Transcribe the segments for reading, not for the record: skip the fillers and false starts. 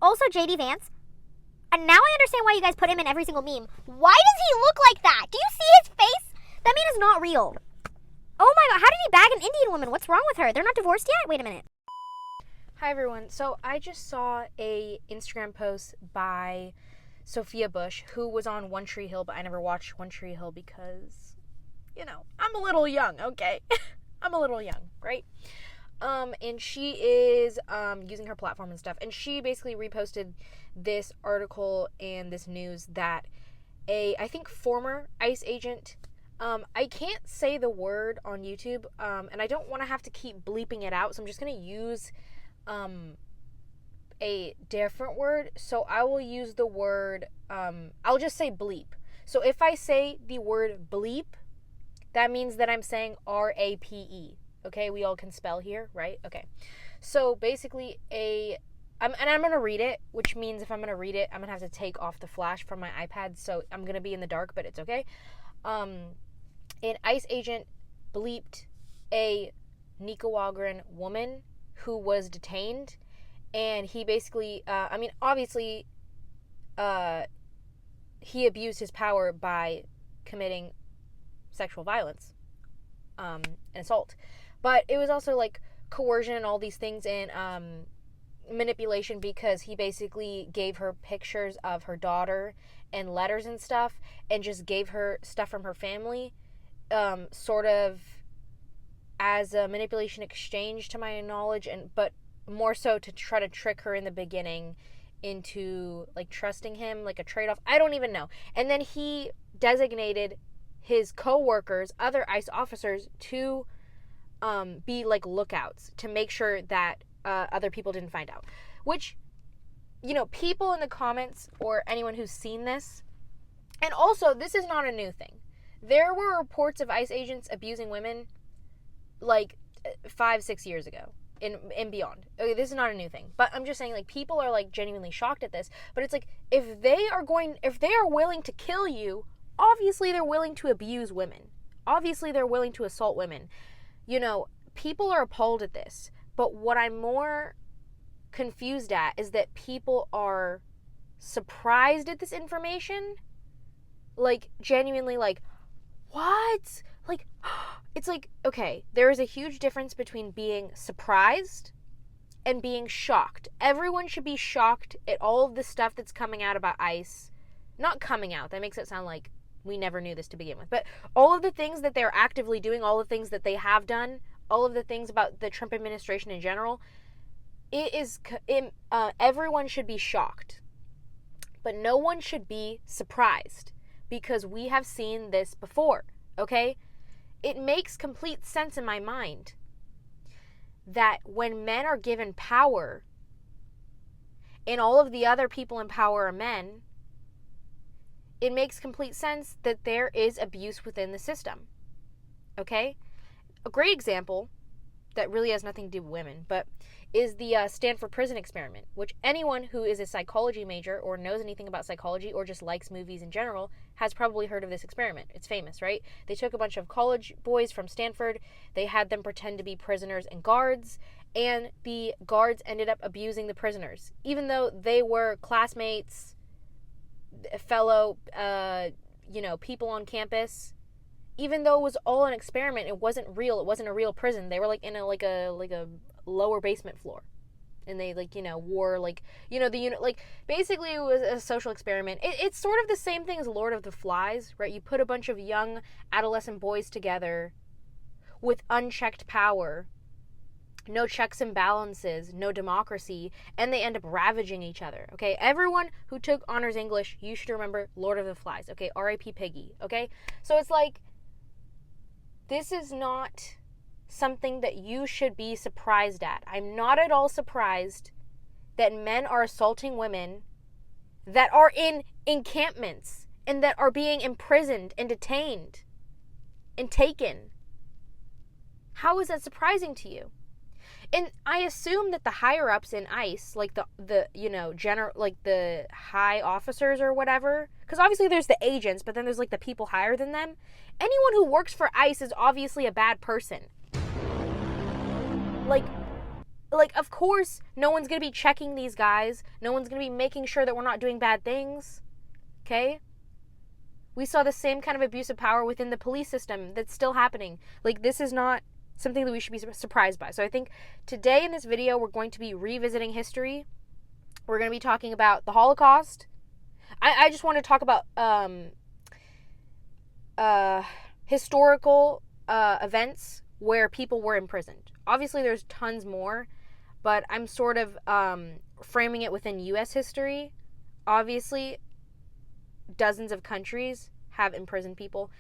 Also, JD Vance. And now I understand why you guys put him in every single meme. Why does he look like that? Do you see his face? That man is not real. Oh my god, how did he bag an Indian woman? What's wrong with her? They're not divorced yet? Wait a minute. Hi everyone. So I just saw a Instagram post by Sophia Bush, who was on One Tree Hill, but I never watched One Tree Hill because, I'm a little young, okay? I'm a little young, right? And she is using her platform and stuff, and she basically reposted this article and this news that I think former ICE agent, I can't say the word on YouTube, and I don't want to have to keep bleeping it out, so I'm just going to use a different word. So I will use the word, I'll just say bleep. So if I say the word bleep, that means that I'm saying R-A-P-E. Okay, we all can spell here, right? Okay. So basically I'm going to read it, which means if I'm going to read it, I'm going to have to take off the flash from my iPad, so I'm going to be in the dark, but it's okay. An ICE agent bleeped a Nicaraguan woman who was detained, and he basically, obviously, he abused his power by committing sexual violence, and assault. But it was also like coercion and all these things, and manipulation, because he basically gave her pictures of her daughter and letters and stuff, and just gave her stuff from her family, sort of as a manipulation exchange, to my knowledge, but more so to try to trick her in the beginning into like trusting him, like a trade-off. I don't even know. And then he designated his co-workers, other ICE officers, to be like lookouts to make sure that other people didn't find out. Which, people in the comments or anyone who's seen this, and also this is not a new thing. There were reports of ICE agents abusing women like 5-6 years ago and beyond. Okay, this is not a new thing, but I'm just saying, like, people are like genuinely shocked at this. But it's like, if they are willing to kill you, obviously they're willing to abuse women. Obviously they're willing to assault women. People are appalled at this. But what I'm more confused at is that people are surprised at this information. Like, genuinely, like, what? Like, it's like, okay, there is a huge difference between being surprised and being shocked. Everyone should be shocked at all of the stuff that's coming out about ICE. Not coming out, that makes it sound like we never knew this to begin with. But all of the things that they're actively doing, all the things that they have done, all of the things about the Trump administration in general, everyone should be shocked. But no one should be surprised, because we have seen this before, okay? It makes complete sense in my mind that when men are given power and all of the other people in power are men, it makes complete sense that there is abuse within the system, okay? A great example that really has nothing to do with women, but is the Stanford prison experiment, which anyone who is a psychology major or knows anything about psychology or just likes movies in general has probably heard of this experiment. It's famous, right? They took a bunch of college boys from Stanford, they had them pretend to be prisoners and guards, and the guards ended up abusing the prisoners, even though they were classmates, fellow, people on campus. Even though it was all an experiment, it wasn't real. It wasn't a real prison. They were like in a lower basement floor, and they wore the unit, basically it was a social experiment. It's sort of the same thing as Lord of the Flies, right? You put a bunch of young adolescent boys together with unchecked power, no checks and balances, no democracy, and they end up ravaging each other, okay? Everyone who took honors English, you should remember Lord of the Flies, okay? R.I.P. Piggy, okay? So it's like, this is not something that you should be surprised at. I'm not at all surprised that men are assaulting women that are in encampments and that are being imprisoned and detained and taken. How is that surprising to you? And I assume that the higher ups in ICE, like the general, like the high officers or whatever, because obviously there's the agents, but then there's like the people higher than them. Anyone who works for ICE is obviously a bad person. Like Like, of course, no one's going to be checking these guys. No one's going to be making sure that we're not doing bad things. Okay? We saw the same kind of abuse of power within the police system that's still happening. Like, this is not something that we should be surprised by. So I think today in this video, we're going to be revisiting history. We're going to be talking about the Holocaust. I just want to talk about historical events where people were imprisoned. Obviously, there's tons more, but I'm sort of framing it within U.S. history. Obviously, dozens of countries have imprisoned people,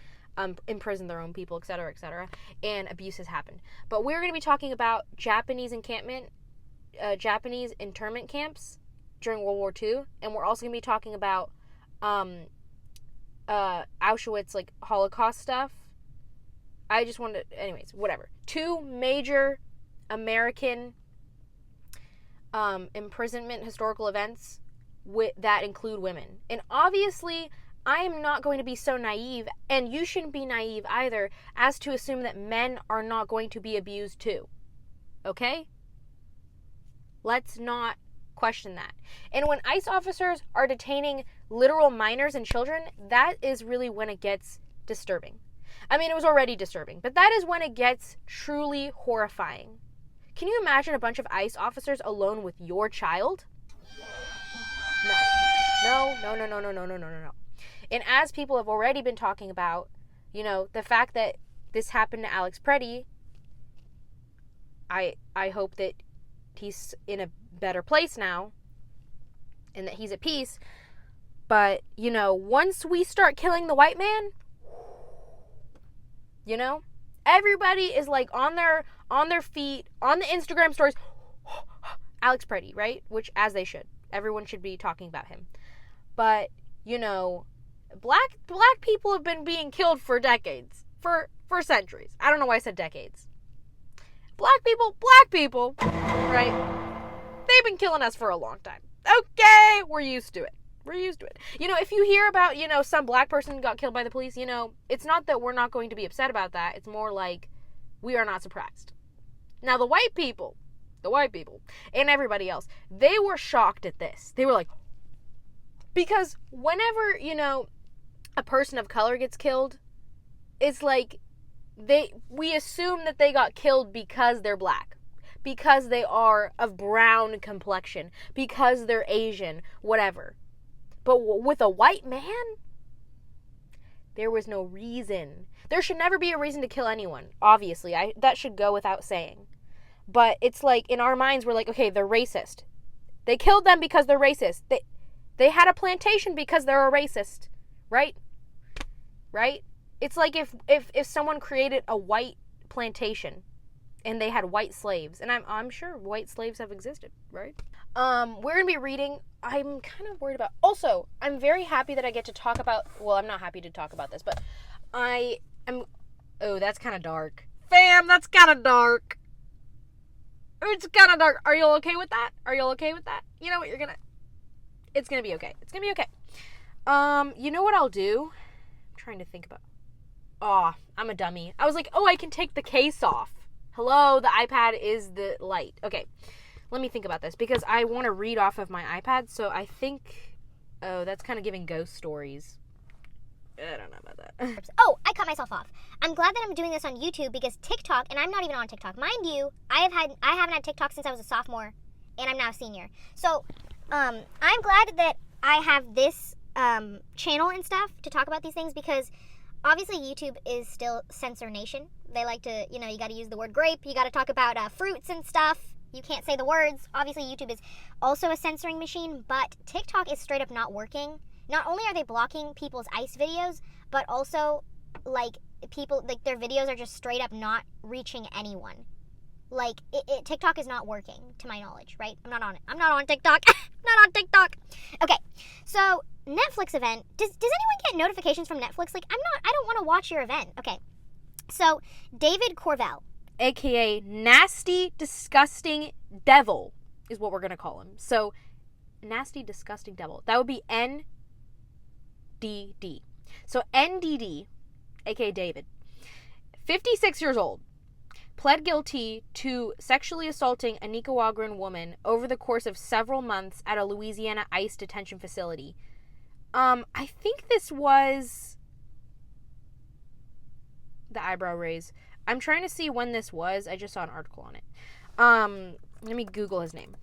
imprisoned their own people, etc., and abuse has happened. But we're going to be talking about Japanese internment camps during World War II, and we're also going to be talking about Auschwitz, like Holocaust stuff. I just wanted to, anyways, whatever. 2 major American imprisonment historical events that include women. And obviously, I am not going to be so naive, and you shouldn't be naive either, as to assume that men are not going to be abused too. Okay? Let's not question that. And when ICE officers are detaining literal minors and children, that is really when it gets disturbing. I mean, it was already disturbing, but that is when it gets truly horrifying. Can you imagine a bunch of ICE officers alone with your child? No. And as people have already been talking about, the fact that this happened to Alex Preddy, I hope that he's in a better place now and that he's at peace. But, once we start killing the white man, everybody is like on their feet, on the Instagram stories, Alex Preddy, right? Which, as they should. Everyone should be talking about him. But, black people have been being killed for decades. For centuries. I don't know why I said decades. Black people, right? They've been killing us for a long time. Okay, we're used to it. If you hear about, some black person got killed by the police, it's not that we're not going to be upset about that. It's more like we are not surprised. Now, the white people, and everybody else, they were shocked at this. They were like, because whenever, a person of color gets killed, it's like we assume that they got killed because they're black, because they are of brown complexion, because they're Asian, whatever. But with a white man, there was no reason. There should never be a reason to kill anyone, obviously. That should go without saying. But it's like, in our minds, we're like, okay, they're racist. They killed them because they're racist. They had a plantation because they're a racist, right? Right? It's like if someone created a white plantation and they had white slaves, and I'm sure white slaves have existed, right? We're going to be reading. I'm kind of worried about... Also, I'm very happy that I get to talk about... Well, I'm not happy to talk about this, but I am... Oh, that's kind of dark. Fam, that's kind of dark. It's kind of dark. Are you okay with that? You know what? It's going to be okay. You know what I'll do? I'm trying to think about... Oh, I'm a dummy. I was like, I can take the case off. Hello, the iPad is the light. Okay. Let me think about this, because I want to read off of my iPad, so I think... Oh, that's kind of giving ghost stories. I don't know about that. Oh, I cut myself off. I'm glad that I'm doing this on YouTube, because TikTok, and I'm not even on TikTok. Mind you, I haven't had TikTok since I was a sophomore, and I'm now a senior. So, I'm glad that I have this channel and stuff to talk about these things, because obviously YouTube is still censor nation. They like to, you got to use the word grape. You got to talk about fruits and stuff. You can't say the words. Obviously, YouTube is also a censoring machine, but TikTok is straight up not working. Not only are they blocking people's ICE videos, but also, their videos are just straight up not reaching anyone. TikTok is not working, to my knowledge, right? I'm not on TikTok. Not on TikTok. Okay, so Netflix event. Does anyone get notifications from Netflix? I don't want to watch your event. Okay, so David Corvell, AKA Nasty Disgusting Devil, is what we're going to call him. So, Nasty Disgusting Devil. That would be NDD. So, NDD, AKA David, 56 years old, pled guilty to sexually assaulting a Nicaraguan woman over the course of several months at a Louisiana ICE detention facility. I think this was the eyebrow raise. I'm trying to see when this was. I just saw an article on it. Let me Google his name.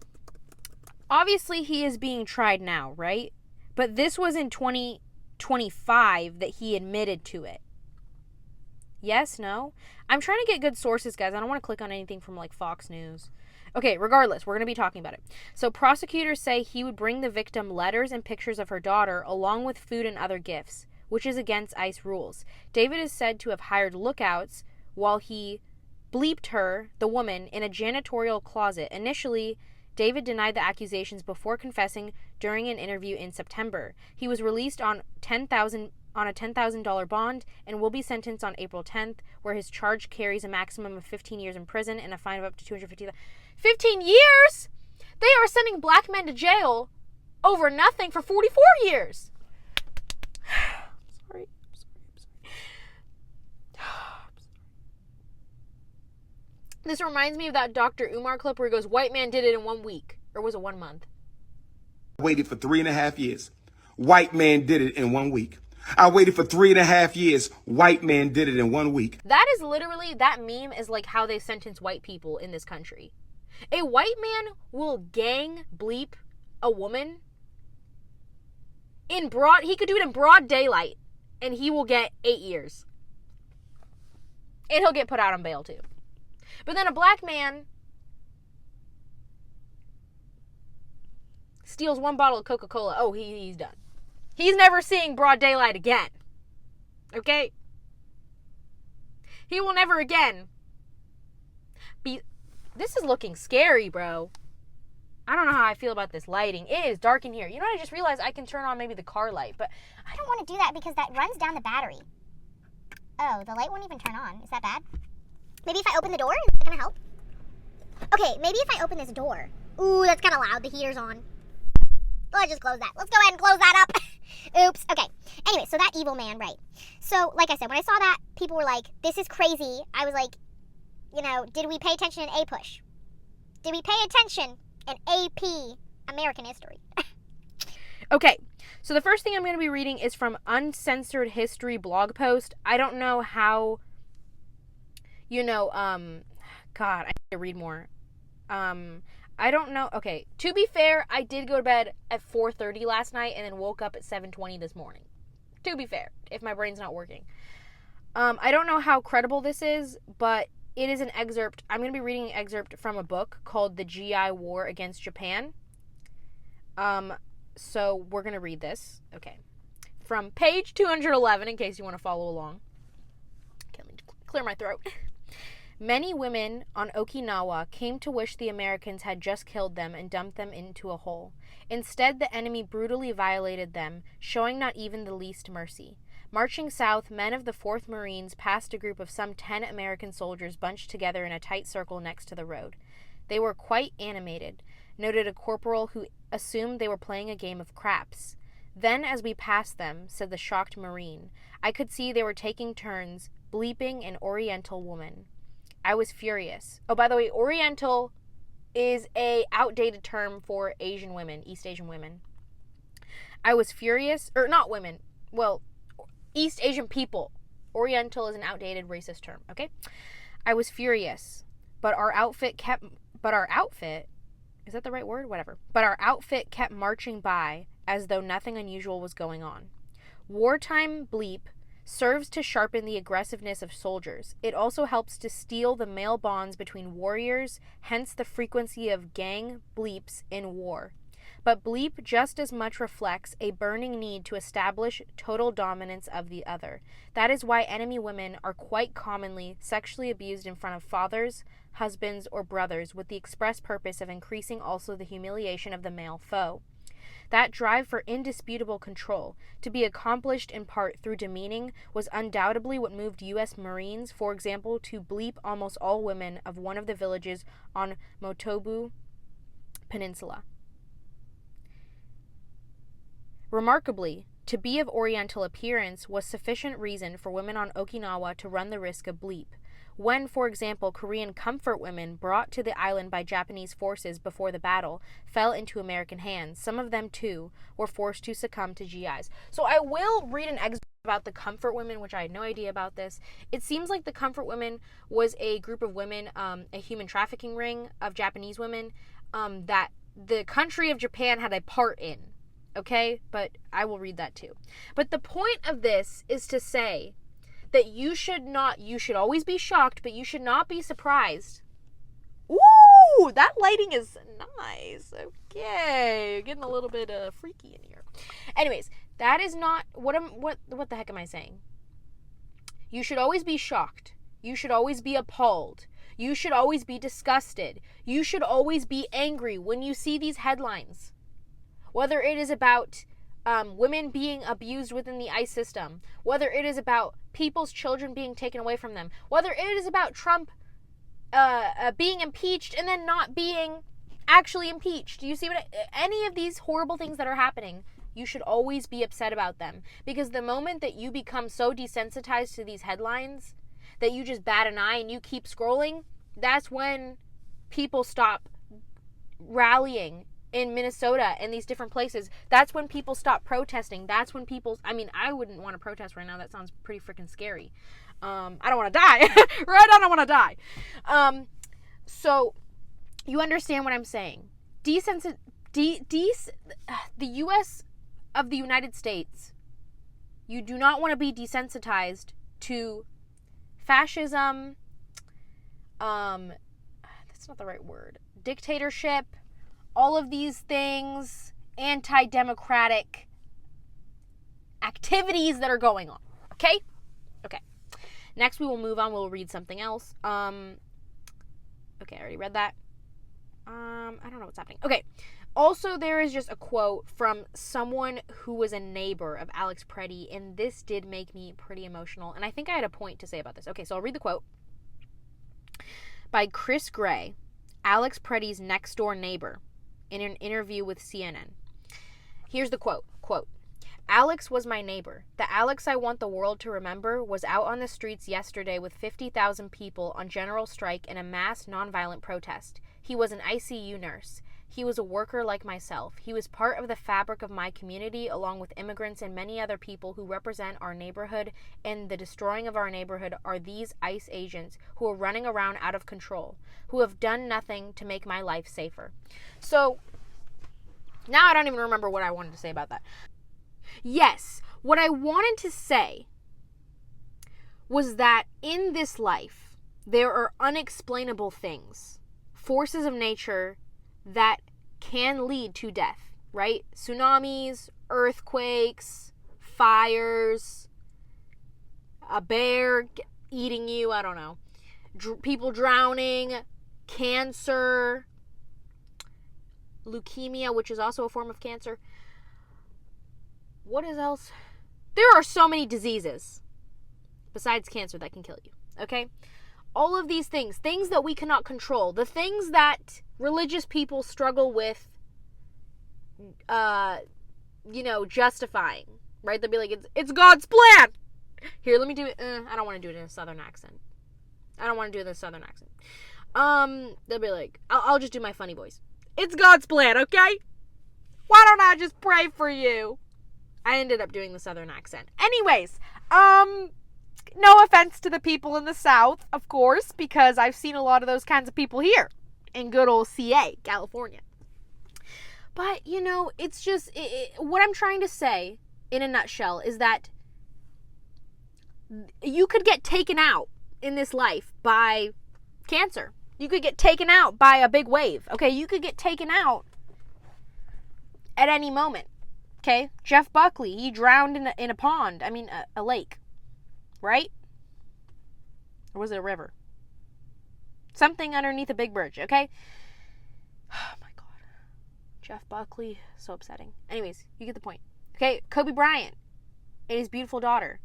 Obviously, he is being tried now, right? But this was in 2025 that he admitted to it. Yes? No? I'm trying to get good sources, guys. I don't want to click on anything from, like, Fox News. Okay, regardless, we're going to be talking about it. So prosecutors say he would bring the victim letters and pictures of her daughter along with food and other gifts, which is against ICE rules. David is said to have hired lookouts while he bleeped her, the woman, in a janitorial closet. Initially, David denied the accusations before confessing during an interview in September. He was released on a $10,000 bond and will be sentenced on April 10th, where his charge carries a maximum of 15 years in prison and a fine of up to $250,000. 15 years? They are sending black men to jail over nothing for 44 years. I'm sorry. This reminds me of that Dr. Umar clip where he goes, white man did it in 1 week. Or was it 1 month? Waited for 3.5 years. White man did it in 1 week. I waited for 3.5 years. White man did it in 1 week. That is literally, that meme is like how they sentence white people in this country. A white man will gang bleep a woman he could do it in broad daylight and he will get 8 years. And he'll get put out on bail too. But then a black man steals 1 bottle of Coca-Cola. Oh, he's done. He's never seeing broad daylight again. Okay? He will never again be... This is looking scary, bro. I don't know how I feel about this lighting. It is dark in here. You know what? I just realized I can turn on maybe the car light, but I don't want to do that because that runs down the battery. Oh, the light won't even turn on. Is that bad? Maybe if I open the door, is that going to help? Okay, maybe if I open this door. Ooh, that's kind of loud. The heater's on. Let's just close that. Let's go ahead and close that up. Oops. Okay. Anyway, so that evil man, right. So, like I said, when I saw that, people were like, this is crazy. I was like, you know, did we pay attention in A-Push? Did we pay attention in AP American History? Okay, so the first thing I'm going to be reading is from Uncensored History blog post. I don't know how, God, I need to read more. I don't know. Okay, to be fair, I did go to bed at 4:30 last night and then woke up at 7:20 this morning. To be fair, if my brain's not working. I don't know how credible this is, but it is an excerpt. I'm going to be reading an excerpt from a book called The GI War Against Japan. So we're going to read this. Okay. From page 211, in case you want to follow along. Okay, let me clear my throat. Many women on Okinawa came to wish the Americans had just killed them and dumped them into a hole. Instead, the enemy brutally violated them, showing not even the least mercy. Marching south, men of the 4th Marines passed a group of some 10 American soldiers bunched together in a tight circle next to the road. They were quite animated, noted a corporal who assumed they were playing a game of craps. Then, as we passed them, said the shocked Marine, I could see they were taking turns bleeping an Oriental woman. I was furious. Oh, by the way, Oriental is a outdated term for Asian women, East Asian women. I was furious, or not women, well, East Asian people. Oriental is an outdated racist term, okay? I was furious, but our outfit, is that the right word? Whatever. But our outfit kept marching by as though nothing unusual was going on. Wartime bleep serves to sharpen the aggressiveness of soldiers. It also helps to steel the male bonds between warriors, hence the frequency of gang bleeps in war. But bleep just as much reflects a burning need to establish total dominance of the other. That is why enemy women are quite commonly sexually abused in front of fathers, husbands, or brothers with the express purpose of increasing also the humiliation of the male foe. That drive for indisputable control, to be accomplished in part through demeaning, was undoubtedly what moved U.S. Marines, for example, to bleep almost all women of one of the villages on Motobu Peninsula. Remarkably, to be of Oriental appearance was sufficient reason for women on Okinawa to run the risk of bleep. When, for example, Korean comfort women brought to the island by Japanese forces before the battle fell into American hands, some of them, too, were forced to succumb to GIs. So I will read an excerpt about the comfort women, which I had no idea about this. It seems like the comfort women was a group of women, a human trafficking ring of Japanese women that the country of Japan had a part in. Okay? But I will read that too. But the point of this is to say that you should always be shocked, but you should not be surprised. Ooh, that lighting is nice. Okay, getting a little bit freaky in here. Anyways, that is not what the heck am I saying? You should always be shocked. You should always be appalled. You should always be disgusted. You should always be angry when you see these headlines. Whether it is about women being abused within the ICE system, whether it is about people's children being taken away from them, whether it is about Trump being impeached and then not being actually impeached. Do you see any of these horrible things that are happening? You should always be upset about them, because the moment that you become so desensitized to these headlines that you just bat an eye and you keep scrolling, that's when people stop rallying in Minnesota and these different places. That's when people stop protesting. That's when I wouldn't want to protest right now. That sounds pretty freaking scary. I don't want to die. Right? I don't want to die. So you understand what I'm saying. The U.S. of the United States, you do not want to be desensitized to fascism, that's not the right word, dictatorship, all of these things, anti-democratic activities that are going on. Okay? Okay. Next we will move on. We'll read something else. Okay, I already read that. I don't know what's happening. Okay. Also, there is just a quote from someone who was a neighbor of Alex Preddy, and this did make me pretty emotional, and I think I had a point to say about this. Okay, so I'll read the quote. By Chris Gray, Alex Preddy's next-door neighbor, in an interview with CNN. Here's the quote. Quote, Alex was my neighbor. The Alex I want the world to remember was out on the streets yesterday with 50,000 people on general strike in a mass nonviolent protest. He was an ICU nurse. He was a worker like myself. He was part of the fabric of my community, along with immigrants and many other people who represent our neighborhood, and the destroying of our neighborhood are these ICE agents who are running around out of control, who have done nothing to make my life safer. So, now I don't even remember what I wanted to say about that. Yes, what I wanted to say was that in this life, there are unexplainable things, forces of nature that can lead to death, right? Tsunamis, earthquakes, fires, a bear eating you, I don't know, people drowning, cancer, leukemia, which is also a form of cancer. What is else? There are so many diseases besides cancer that can kill you, okay? All of these things that we cannot control, the things that religious people struggle with, justifying, right? They'll be like, it's God's plan. Here, let me do it. I don't want to do it in a southern accent. They'll be like, I'll just do my funny voice. It's God's plan, okay? Why don't I just pray for you? I ended up doing the southern accent. Anyways, no offense to the people in the South, of course, because I've seen a lot of those kinds of people here in good old CA, California. But, it's just, what I'm trying to say, in a nutshell, is that you could get taken out in this life by cancer. You could get taken out by a big wave, okay? You could get taken out at any moment, okay? Jeff Buckley, he drowned in a pond, a lake. Right? Or was it a river? Something underneath a big bridge, okay? Oh my God. Jeff Buckley, so upsetting. Anyways, you get the point. Okay, Kobe Bryant and his beautiful daughter.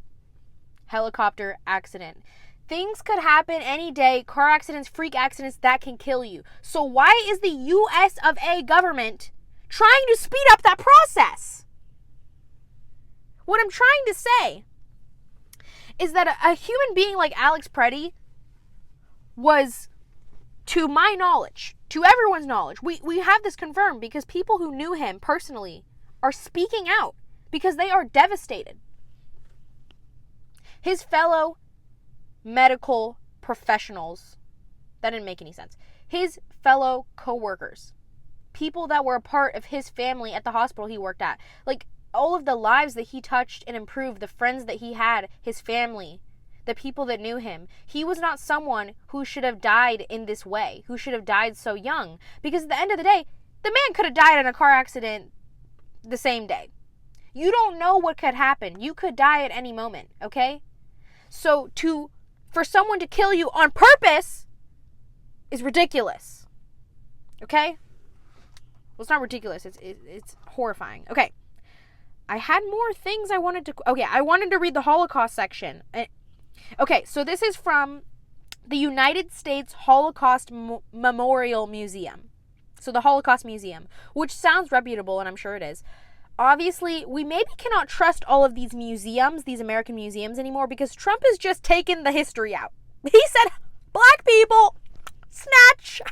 Helicopter accident. Things could happen any day. Car accidents, freak accidents, that can kill you. So why is the US of A government trying to speed up that process? What I'm trying to say is that a human being like Alex Preddy was, to my knowledge, to everyone's knowledge, we have this confirmed because people who knew him personally are speaking out because they are devastated. His fellow medical professionals, that didn't make any sense. His fellow co-workers, people that were a part of his family at the hospital he worked at, like all of the lives that he touched and improved, the friends that he had, his family, the people that knew him. He was not someone who should have died in this way, who should have died so young. Because at the end of the day, the man could have died in a car accident the same day. You don't know what could happen. You could die at any moment, okay? So for someone to kill you on purpose is ridiculous, okay? Well, it's not ridiculous. It's horrifying. Okay. I had more things I wanted to... Okay, I wanted to read the Holocaust section. Okay, so this is from the United States Holocaust Memorial Museum. So the Holocaust Museum, which sounds reputable, and I'm sure it is. Obviously, we maybe cannot trust all of these museums, these American museums anymore, because Trump has just taken the history out. He said, black people, snatch,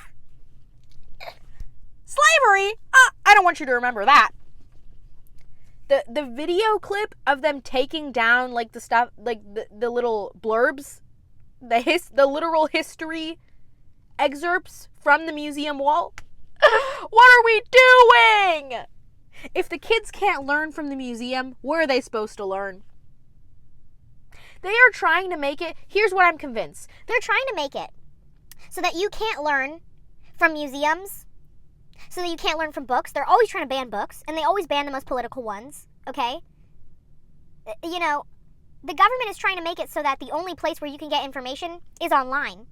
slavery. I don't want you to remember that. The video clip of them taking down, like, the stuff, like, the little blurbs, the literal history excerpts from the museum wall. What are we doing? If the kids can't learn from the museum, where are they supposed to learn? They are trying to make it, here's what I'm convinced. They're trying to make it so that you can't learn from museums, so that you can't learn from books. They're always trying to ban books, and they always ban the most political ones, okay? You know, the government is trying to make it so that the only place where you can get information is online.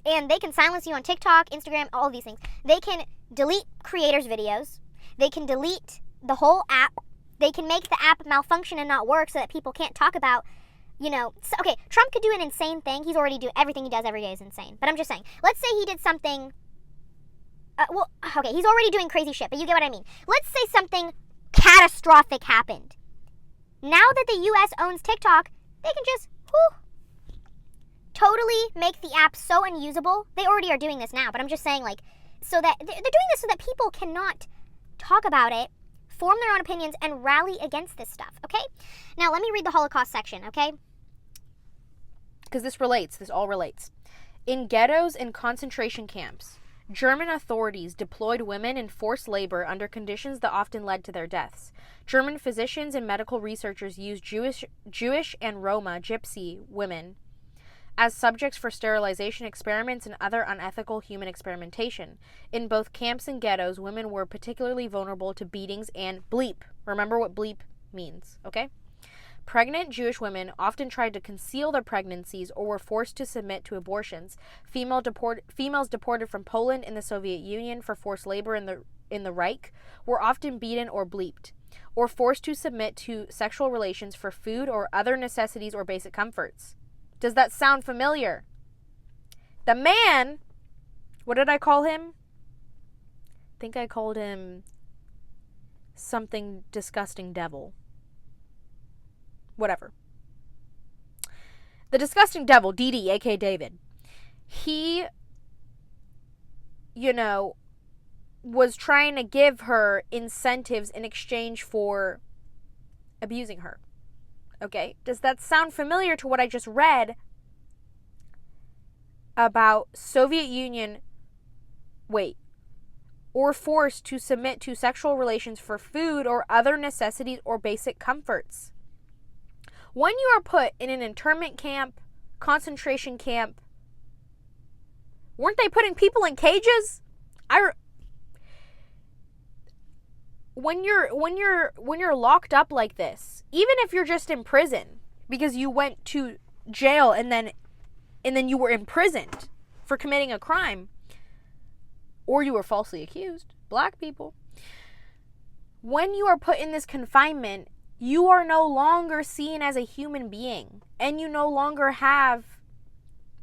And they can silence you on TikTok, Instagram, all of these things. They can delete creators' videos. They can delete the whole app. They can make the app malfunction and not work so that people can't talk about, you know... So, okay, Trump could do an insane thing. He's already doing... Everything he does every day is insane. But I'm just saying. Let's say he did something... okay, he's already doing crazy shit, but you get what I mean. Let's say something catastrophic happened. Now that the U.S. owns TikTok, they can just... totally make the app so unusable. They already are doing this now, but I'm just saying, like... So that... They're doing this so that people cannot talk about it, form their own opinions, and rally against this stuff, okay? Now, let me read the Holocaust section, okay? Because this all relates. In ghettos and concentration camps, German authorities deployed women in forced labor under conditions that often led to their deaths. German physicians and medical researchers used Jewish and Roma Gypsy women as subjects for sterilization experiments and other unethical human experimentation. In both camps and ghettos, women were particularly vulnerable to beatings and bleep. Remember what bleep means, okay? Pregnant Jewish women often tried to conceal their pregnancies or were forced to submit to abortions. Females deported from Poland and the Soviet Union for forced labor in the Reich were often beaten or bleeped, or forced to submit to sexual relations for food or other necessities or basic comforts. Does that sound familiar? The man, what did I call him? I think I called him something disgusting devil. Whatever. The disgusting devil, DD, aka David. He, you know, was trying to give her incentives in exchange for abusing her. Okay, does that sound familiar to what I just read about Soviet Union, or forced to submit to sexual relations for food or other necessities or basic comforts? When you are put in an internment camp, concentration camp, weren't they putting people in cages? When you're locked up like this, even if you're just in prison because you went to jail and then you were imprisoned for committing a crime, or you were falsely accused, black people, when you are put in this confinement, you are no longer seen as a human being, and you no longer have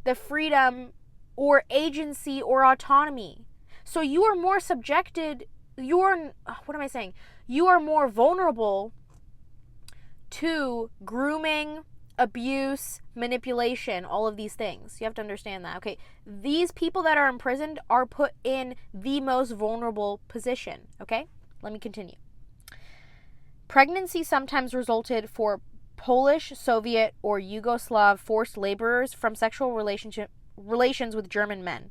the freedom or agency or autonomy. So you are more subjected, you are more vulnerable to grooming, abuse, manipulation, all of these things. You have to understand that, okay? These people that are imprisoned are put in the most vulnerable position, okay? Let me continue. Pregnancy sometimes resulted for Polish, Soviet, or Yugoslav forced laborers from sexual relations with German men.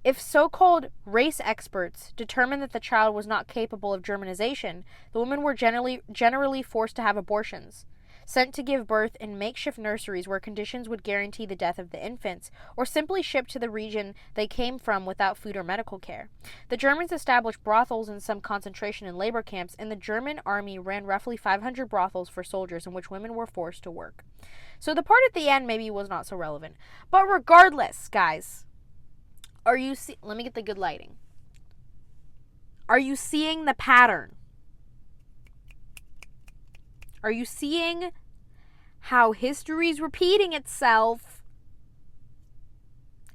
If so-called race experts determined that the child was not capable of Germanization, the women were generally forced to have abortions, sent to give birth in makeshift nurseries where conditions would guarantee the death of the infants, or simply shipped to the region they came from without food or medical care. The Germans established brothels in some concentration and labor camps, and the German army ran roughly 500 brothels for soldiers in which women were forced to work. So the part at the end maybe was not so relevant. But regardless, guys, let me get the good lighting. Are you seeing the pattern? Are you seeing how history's repeating itself?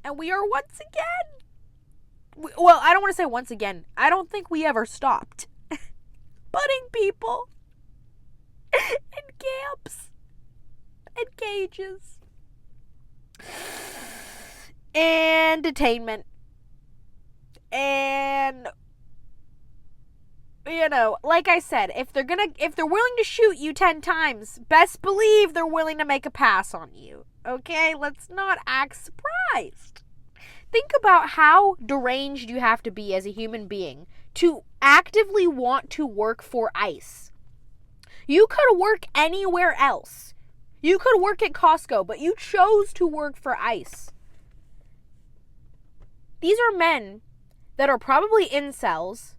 And we are once again, well, I don't want to say once again. I don't think we ever stopped putting people in camps and cages and detainment. And you know, like I said, if they're willing to shoot you 10 times, best believe they're willing to make a pass on you. Okay? Let's not act surprised. Think about how deranged you have to be as a human being to actively want to work for ICE. You could work anywhere else. You could work at Costco, but you chose to work for ICE. These are men that are probably incels,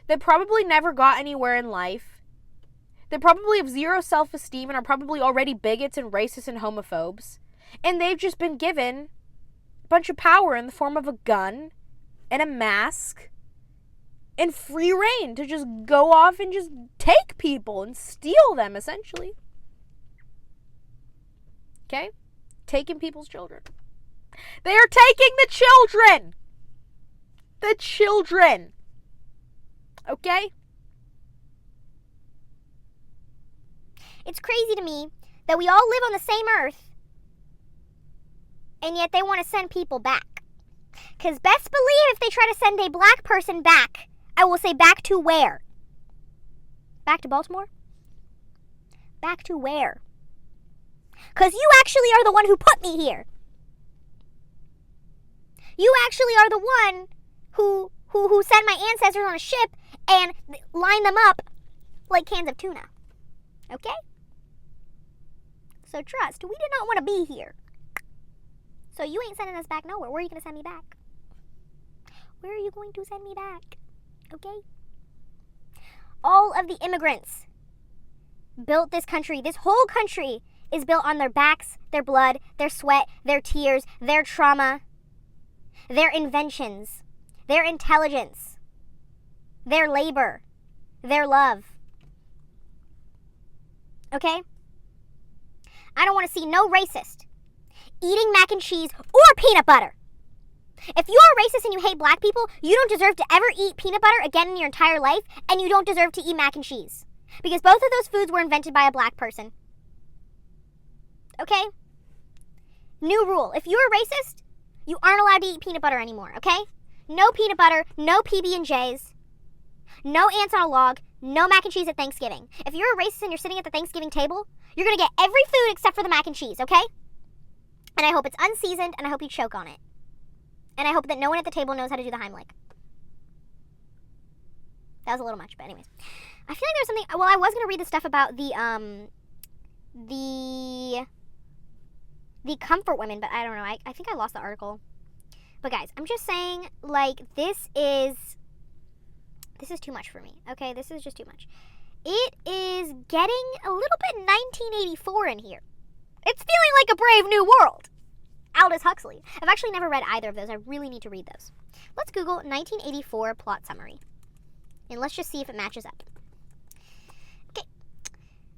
that probably never got anywhere in life, that probably have zero self-esteem and are probably already bigots and racists and homophobes, and they've just been given a bunch of power in the form of a gun and a mask and free reign to just go off and just take people and steal them, essentially. Okay? Taking people's children. They are taking the children! The children! Okay? It's crazy to me that we all live on the same earth, and yet they want to send people back. Because best believe if they try to send a black person back, I will say back to where? Back to Baltimore? Back to where? Because you actually are the one who put me here. You actually are the one who sent my ancestors on a ship and lined them up like cans of tuna. Okay? So trust, we did not want to be here. So you ain't sending us back nowhere. Where are you going to send me back? Where are you going to send me back? Okay? All of the immigrants built this country. This whole country is built on their backs, their blood, their sweat, their tears, their trauma, their inventions, their intelligence, their labor, their love. Okay? I don't want to see no racist eating mac and cheese or peanut butter. If you are racist and you hate black people, you don't deserve to ever eat peanut butter again in your entire life, and you don't deserve to eat mac and cheese. Because both of those foods were invented by a black person. Okay? New rule. If you're a racist, you aren't allowed to eat peanut butter anymore, okay? No peanut butter, no PB&Js, no ants on a log, no mac and cheese at Thanksgiving. If you're a racist and you're sitting at the Thanksgiving table, you're going to get every food except for the mac and cheese, okay? And I hope it's unseasoned, and I hope you choke on it. And I hope that no one at the table knows how to do the Heimlich. That was a little much, but anyways. I feel like there's something... Well, I was going to read the stuff about the comfort women, but I don't know. I think I lost the article. But guys, I'm just saying, like, this is too much for me. Okay, this is just too much. It is getting a little bit 1984 in here. It's feeling like a brave new world. Aldous Huxley. I've actually never read either of those. I really need to read those. Let's Google 1984 plot summary. And let's just see if it matches up. Okay.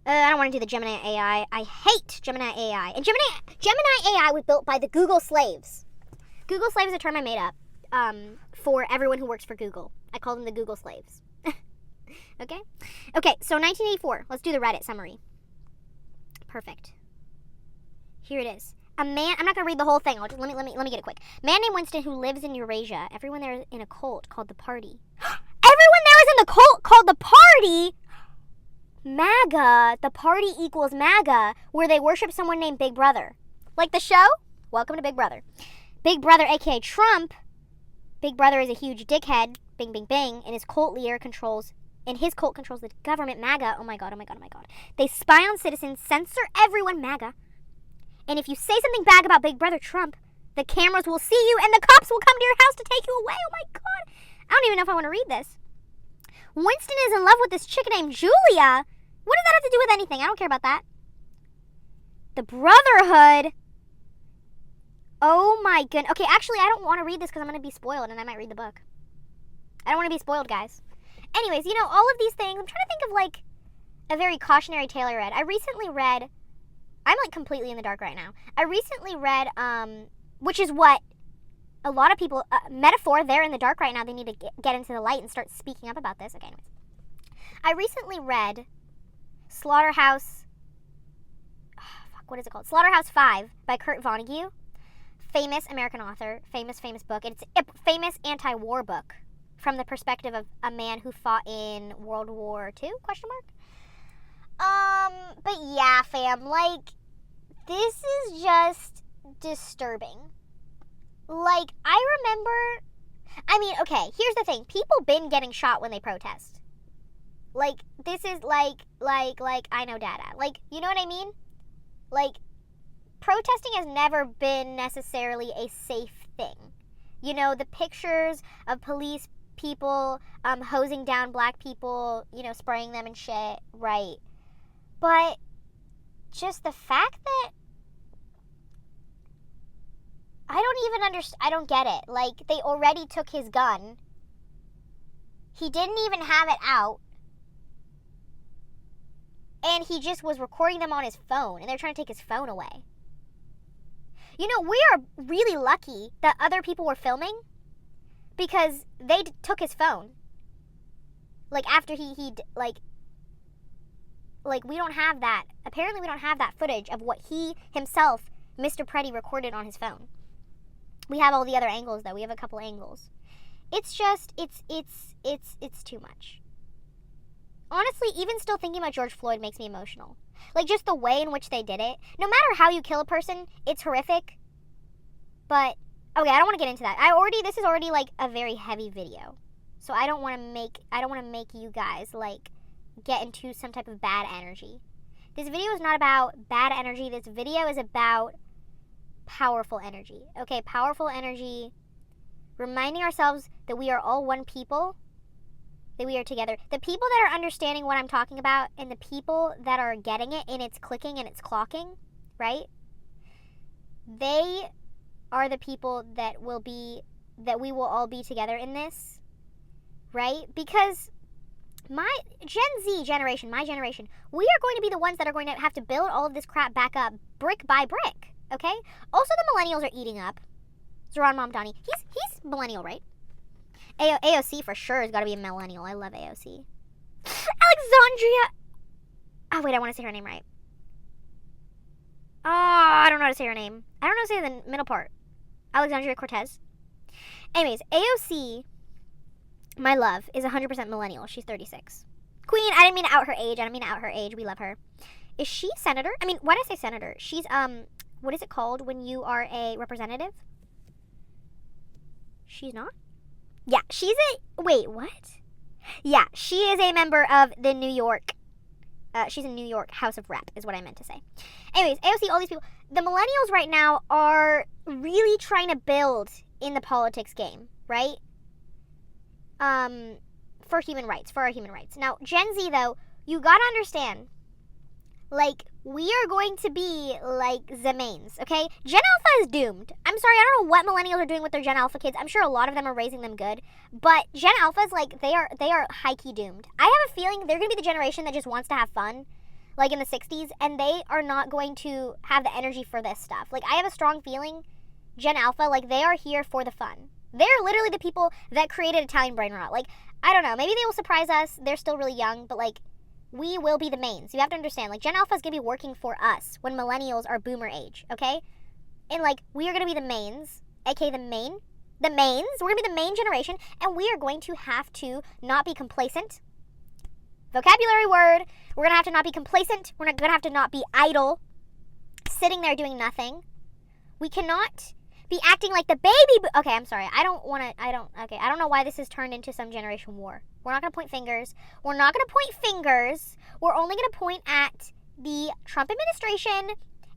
I don't want to do the Gemini AI. I hate Gemini AI. And Gemini AI was built by the Google slaves. Google slave is a term I made up for everyone who works for Google. I call them the Google slaves. Okay? Okay, so 1984. Let's do the Reddit summary. Perfect. Here it is. A man, I'm not going to read the whole thing. Let me get it quick. Man named Winston who lives in Eurasia. Everyone there is in a cult called the Party. Everyone there is in the cult called the Party? MAGA. The Party equals MAGA, where they worship someone named Big Brother. Like the show? Welcome to Big Brother. Big Brother, aka Trump. Big Brother is a huge dickhead. Bing, bing, bing. And his cult leader controls the government, MAGA. Oh my god. They spy on citizens, censor everyone, MAGA. And if you say something bad about Big Brother Trump, the cameras will see you and the cops will come to your house to take you away. Oh my god. I don't even know if I want to read this. Winston is in love with this chick named Julia. What does that have to do with anything? I don't care about that. The Brotherhood. Oh my goodness. Okay, actually, I don't want to read this because I'm going to be spoiled and I might read the book. I don't want to be spoiled, guys. Anyways, all of these things, I'm trying to think of like a very cautionary tale I read. I'm like completely in the dark right now. I recently read, which is what a lot of people, metaphor, they're in the dark right now. They need to get into the light and start speaking up about this. Okay, anyways. I recently read Slaughterhouse 5 by Kurt Vonnegut. Famous American author, famous book. It's a famous anti-war book from the perspective of a man who fought in World War II, ? But yeah, fam, like, this is just disturbing. Like, okay, here's the thing. People been getting shot when they protest. Like, this is like, I know data. Like, you know what I mean? Like, protesting has never been necessarily a safe thing. The pictures of police people hosing down black people, spraying them and shit, right? But just the fact that I don't get it. Like, they already took his gun. He didn't even have it out. And he just was recording them on his phone, and they're trying to take his phone away. We are really lucky that other people were filming because they took his phone. Like, after he we don't have that. Apparently we don't have that footage of what he himself, Mr. Preddy, recorded on his phone. We have all the other angles, though. We have a couple angles. It's just, it's too much. Honestly, even still thinking about George Floyd makes me emotional. Like, just the way in which they did it. No matter how you kill a person, it's horrific. But, okay, I don't want to get into that. This is already, like, a very heavy video. So I don't want to make you guys, like, get into some type of bad energy. This video is not about bad energy. This video is about powerful energy. Okay, powerful energy. Reminding ourselves that we are all one people. That we are together. The people that are understanding what I'm talking about and the people that are getting it and it's clicking and it's clocking, right? They are the people that we will all be together in this, right? Because my generation, we are going to be the ones that are going to have to build all of this crap back up brick by brick, okay? Also, the millennials are eating up. Zoran Mamdani, he's millennial, right? AOC for sure has got to be a millennial. I love AOC. Alexandria. Oh, wait, I want to say her name right. Oh, I don't know how to say her name. I don't know how to say the middle part. Alexandria Cortez. Anyways, AOC, my love, is 100% millennial. She's 36. Queen, I didn't mean to out her age. We love her. Is she senator? I mean, why did I say senator? She's, what is it called when you are a representative? She's not? Yeah, wait, what? Yeah, she is a member of the New York, she's in New York House of Rep, is what I meant to say. Anyways, AOC, all these people, the millennials right now are really trying to build in the politics game, right? For our human rights. Now, Gen Z, though, you gotta understand, like, we are going to be like the mains, okay? Gen Alpha is doomed. I'm sorry, I don't know what millennials are doing with their Gen Alpha kids. I'm sure a lot of them are raising them good. But Gen Alpha is like, they are high-key doomed. I have a feeling they're going to be the generation that just wants to have fun, like in the 60s, and they are not going to have the energy for this stuff. Like, I have a strong feeling Gen Alpha, like, they are here for the fun. They're literally the people that created Italian brain rot. Like, I don't know, maybe they will surprise us. They're still really young, but like, we will be the mains. You have to understand, like, Gen Alpha is going to be working for us when millennials are boomer age, okay? And, like, we are going to be the mains, aka the mains. We're going to be the main generation, and we are going to have to not be complacent. Vocabulary word. We're going to have to not be complacent. We're going to have to not be idle, sitting there doing nothing. We cannot be acting like the baby. Okay, I'm sorry. I don't know why this has turned into some generation war. We're not going to point fingers. We're not going to point fingers. We're only going to point at the Trump administration,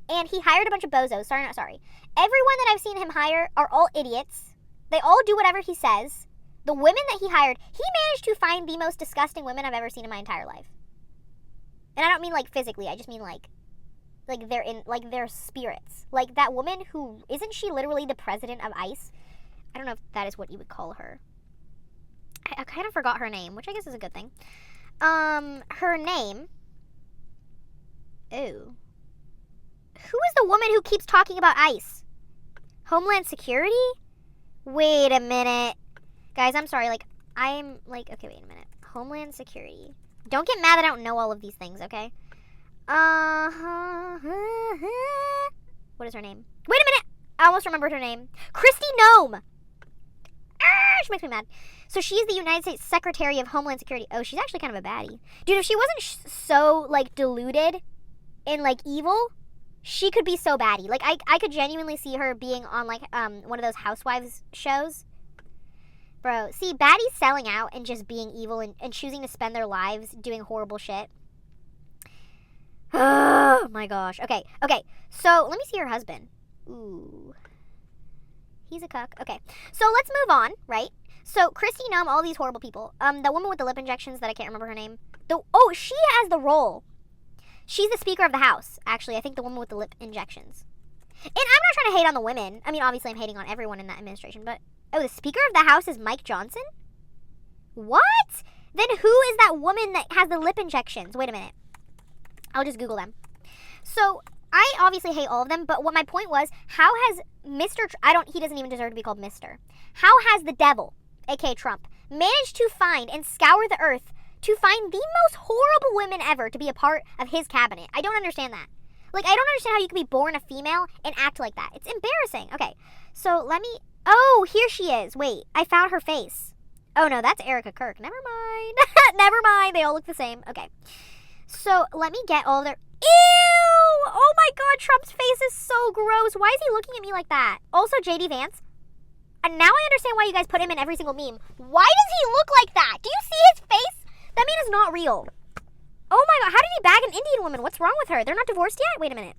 and he hired a bunch of bozos. Sorry. Everyone that I've seen him hire are all idiots. They all do whatever he says. The women that he hired, he managed to find the most disgusting women I've ever seen in my entire life. And I don't mean like physically. I just mean like they're in, like, their spirits. Like that woman who, isn't she literally the president of ICE? I don't know if that is what you would call her. I kind of forgot her name, which I guess is a good thing. Her name. Ooh. Who is the woman who keeps talking about ICE? Homeland Security? Wait a minute. Guys, I'm sorry. Like, I'm like, okay, wait a minute. Homeland Security. Don't get mad that I don't know all of these things, okay? What is her name? Wait a minute! I almost remembered her name. Kristi Noem! She makes me mad. So she's the United States Secretary of Homeland Security. Oh, she's actually kind of a baddie. Dude, if she wasn't so, like, deluded and, like, evil, she could be so baddie. Like, I could genuinely see her being on, like, one of those housewives shows. Bro, see, baddies selling out and just being evil and choosing to spend their lives doing horrible shit. Oh, my gosh. Okay. So, let me see her husband. Ooh. He's a cuck. Okay. So, let's move on, right? So, Kristi Noem, all these horrible people. The woman with the lip injections that I can't remember her name. She has the role. She's the Speaker of the House, actually. I think the woman with the lip injections. And I'm not trying to hate on the women. I mean, obviously, I'm hating on everyone in that administration, but... Oh, the Speaker of the House is Mike Johnson? What? Then who is that woman that has the lip injections? Wait a minute. I'll just Google them. So, I obviously hate all of them, but what my point was, how has he doesn't even deserve to be called Mr. How has the devil, aka Trump, managed to find and scour the earth to find the most horrible women ever to be a part of his cabinet? I don't understand that. Like, I don't understand how you can be born a female and act like that. It's embarrassing. Okay, so let me... Oh, here she is. Wait, I found her face. Oh, no, that's Erica Kirk. Never mind. Never mind. They all look the same. Okay. So, let me get all their... Ew! Oh, my God. Trump's face is so gross. Why is he looking at me like that? Also, J.D. Vance. And now I understand why you guys put him in every single meme. Why does he look like that? Do you see his face? That man is not real. Oh, my God. How did he bag an Indian woman? What's wrong with her? They're not divorced yet? Wait a minute.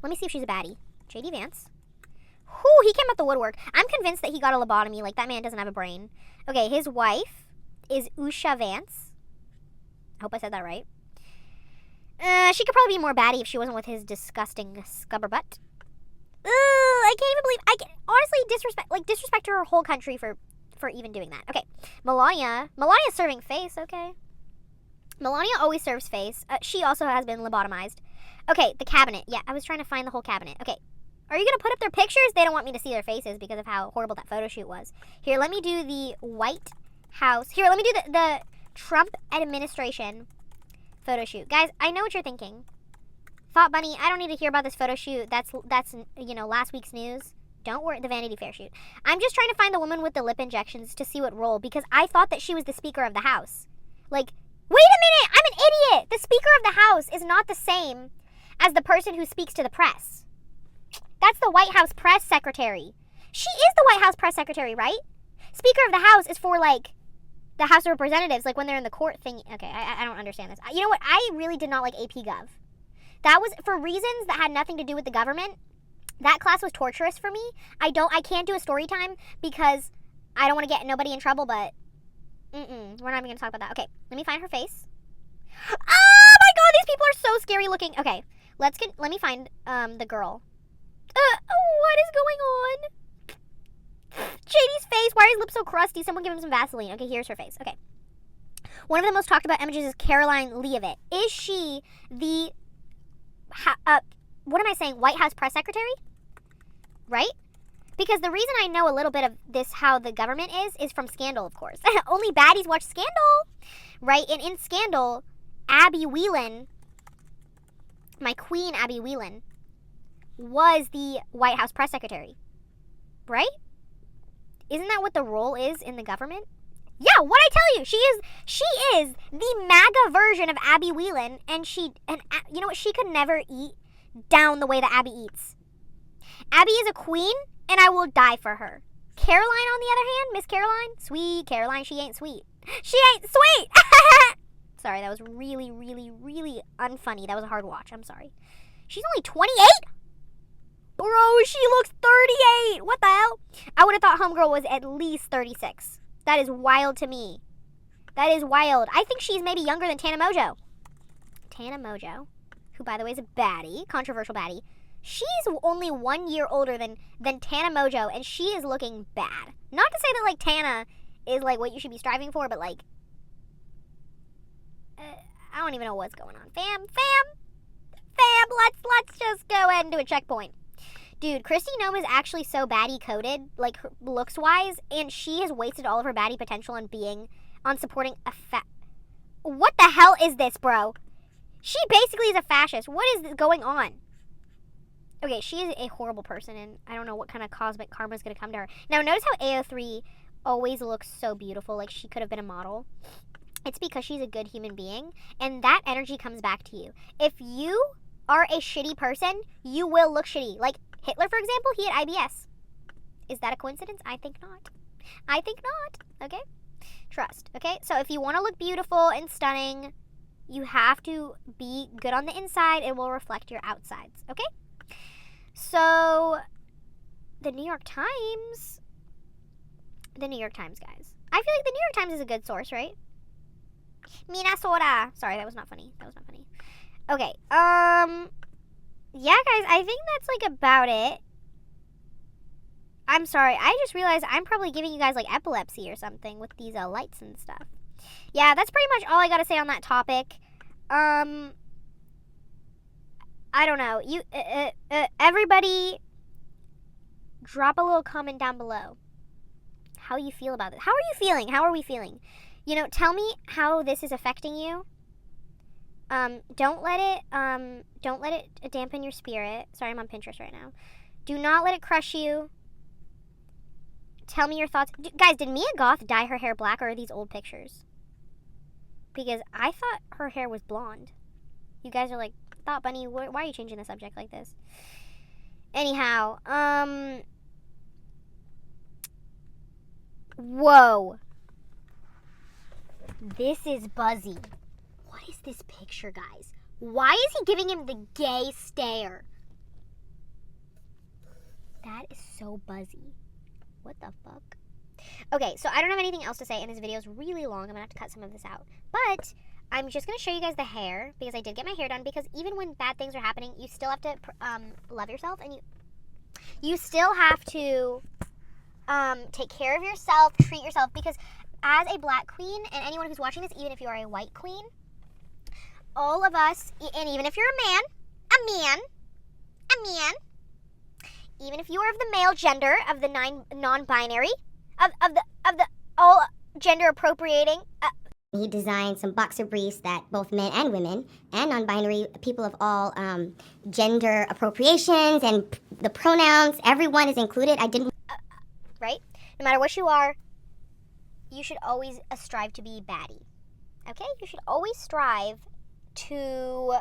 Let me see if she's a baddie. J.D. Vance. Whew, he came out the woodwork. I'm convinced that he got a lobotomy. Like, that man doesn't have a brain. Okay, his wife is Usha Vance. I hope I said that right. She could probably be more baddie if she wasn't with his disgusting scubber butt. I can't even believe... I can honestly disrespect her whole country for even doing that. Okay, Melania's serving face, okay. Melania always serves face. She also has been lobotomized. Okay, the cabinet. Yeah, I was trying to find the whole cabinet. Okay. Are you going to put up their pictures? They don't want me to see their faces because of how horrible that photo shoot was. Here, let me do the White House. Here, let me do the Trump administration photo shoot. Guys, I know what you're thinking. Thought Bunny, I don't need to hear about this photo shoot. That's last week's news. Don't worry, the Vanity Fair shoot. I'm just trying to find the woman with the lip injections to see what role, because I thought that she was the Speaker of the House. Like, wait a minute, I'm an idiot. The Speaker of the House is not the same as the person who speaks to the press. That's the White House press secretary. She is the White House press secretary, right? Speaker of the House is for, like, the House of Representatives, like when they're in the court thing. Okay, I don't understand this. You know what? I really did not like AP Gov. That was for reasons that had nothing to do with the government. That class was torturous for me. I can't do a story time because I don't want to get nobody in trouble, but we're not even going to talk about that. Okay, let me find her face. Oh my God, these people are so scary looking. Okay, let me find the girl. What is going on? JD's face. Why are his lips so crusty? Someone give him some Vaseline. Okay, here's her face. Okay. One of the most talked about images is Caroline Leavitt. Is she the, White House press secretary? Right? Because the reason I know a little bit of this, how the government is from Scandal, of course. Only baddies watch Scandal. Right? And in Scandal, Abby Whelan, my queen Abby Whelan, was the White House press secretary, right? Isn't that what the role is in the government? Yeah, what I tell you, she is the MAGA version of Abby Whelan, and you know what? She could never eat down the way that Abby eats. Abby is a queen, and I will die for her. Caroline, on the other hand, Miss Caroline, sweet Caroline, she ain't sweet. She ain't sweet. Sorry, that was really, really, really unfunny. That was a hard watch. I'm sorry. She's only 28? Bro, she looks 38. What the hell? I would have thought homegirl was at least 36. That is wild to me. That is wild. I think she's maybe younger than Tana Mojo. Tana Mojo, who, by the way, is a baddie, controversial baddie. She's only 1 year older than Tana Mojo, and she is looking bad. Not to say that, like, Tana is, like, what you should be striving for, but, like, I don't even know what's going on. Fam, let's just go ahead and do a checkpoint. Dude, Kristi Noem is actually so baddie coded, like, looks-wise, and she has wasted all of her baddie potential on supporting a What the hell is this, bro? She basically is a fascist. What is going on? Okay, she is a horrible person, and I don't know what kind of cosmic karma is going to come to her. Now, notice how AO3 always looks so beautiful, like she could have been a model. It's because she's a good human being, and that energy comes back to you. If you are a shitty person, you will look shitty. Like Hitler, for example, he had IBS. Is that a coincidence? I think not. I think not. Okay? Trust. Okay? So if you want to look beautiful and stunning, you have to be good on the inside. It will reflect your outsides. Okay? So, the New York Times. The New York Times, guys. I feel like the New York Times is a good source, right? Minnesota. Sorry, that was not funny. Okay. Yeah, guys, I think that's, like, about it. I'm sorry. I just realized I'm probably giving you guys, like, epilepsy or something with these lights and stuff. Yeah, that's pretty much all I gotta say on that topic. I don't know. You, everybody, drop a little comment down below. How you feel about it. How are you feeling? How are we feeling? You know, tell me how this is affecting you. Don't let it dampen your spirit. Sorry, I'm on Pinterest right now. Do not let it crush you. Tell me your thoughts. Guys, did Mia Goth dye her hair black, or are these old pictures? Because I thought her hair was blonde. You guys are like, Thought Bunny, why are you changing the subject like this? Anyhow, whoa. This is Buzzy. What is this picture, guys? Why is he giving him the gay stare? That is so Buzzy. What the fuck? Okay, so I don't have anything else to say, and this video is really long. I'm going to have to cut some of this out. But I'm just going to show you guys the hair, because I did get my hair done, because even when bad things are happening, you still have to love yourself, and you still have to take care of yourself, treat yourself, because as a black queen, and anyone who's watching this, even if you are a white queen, all of us, and even if you're a man, even if you are of the male gender, of the non-binary, of the all gender appropriating. He designed some boxer briefs that both men and women and non-binary people of all gender appropriations and the pronouns, everyone is included. I didn't. Right? No matter what you are, you should always strive to be baddie. Okay? You should always strive to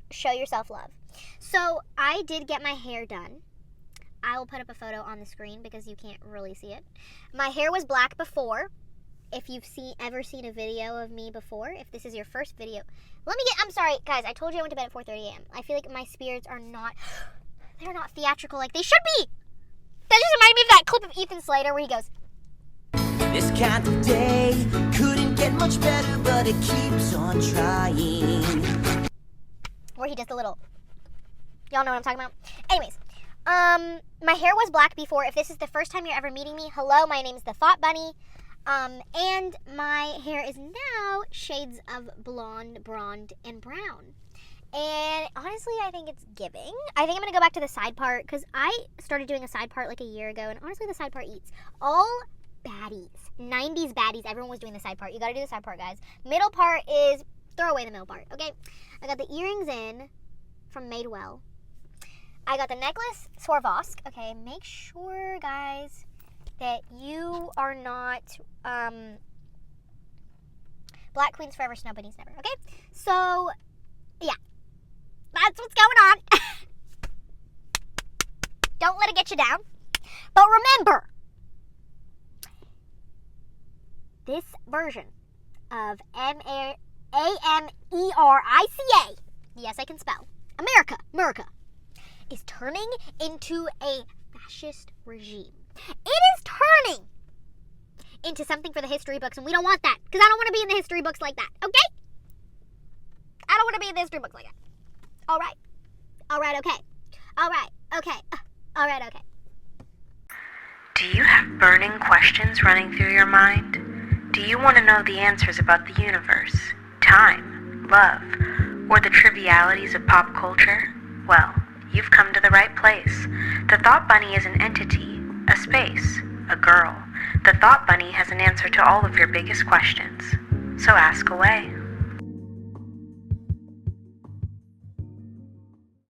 show yourself love. So I did get my hair done. I will put up a photo on the screen because you can't really see it. My hair was black before. If you've ever seen a video of me before, if this is your first video, I'm sorry, guys, I told you I went to bed at 4:30 a.m. I feel like my spirits are not, they're not theatrical like they should be. That just reminded me of that clip of Ethan Slater where he goes, this kind of day couldn't get much better, but it keeps on trying. Where he does the little, y'all know what I'm talking about? Anyways, my hair was black before. If this is the first time you're ever meeting me, hello, my name is the Thought Bunny. And my hair is now shades of blonde, blonde, and brown. And honestly, I think it's giving. I think I'm going to go back to the side part because I started doing a side part like a year ago, and honestly, the side part eats. All baddies, 90s baddies, everyone was doing the side part. You got to do the side part, guys. Middle part is throw away the middle part, okay? I got the earrings in from Madewell. I got the necklace Swarovski. Okay, make sure, guys, that you are not Black Queens Forever, Snow Bunnies Never, okay? So, yeah, that's what's going on. Don't let it get you down. But remember, this version of America, yes, I can spell, America, is turning into a fascist regime. It is turning into something for the history books, and we don't want that, because I don't want to be in the history books like that, okay? I don't want to be in the history books like that. All right, okay. Do you have burning questions running through your mind? Do you want to know the answers about the universe, time, love, or the trivialities of pop culture? Well, you've come to the right place. The Thought Bunny is an entity, a space, a girl. The Thought Bunny has an answer to all of your biggest questions. So ask away.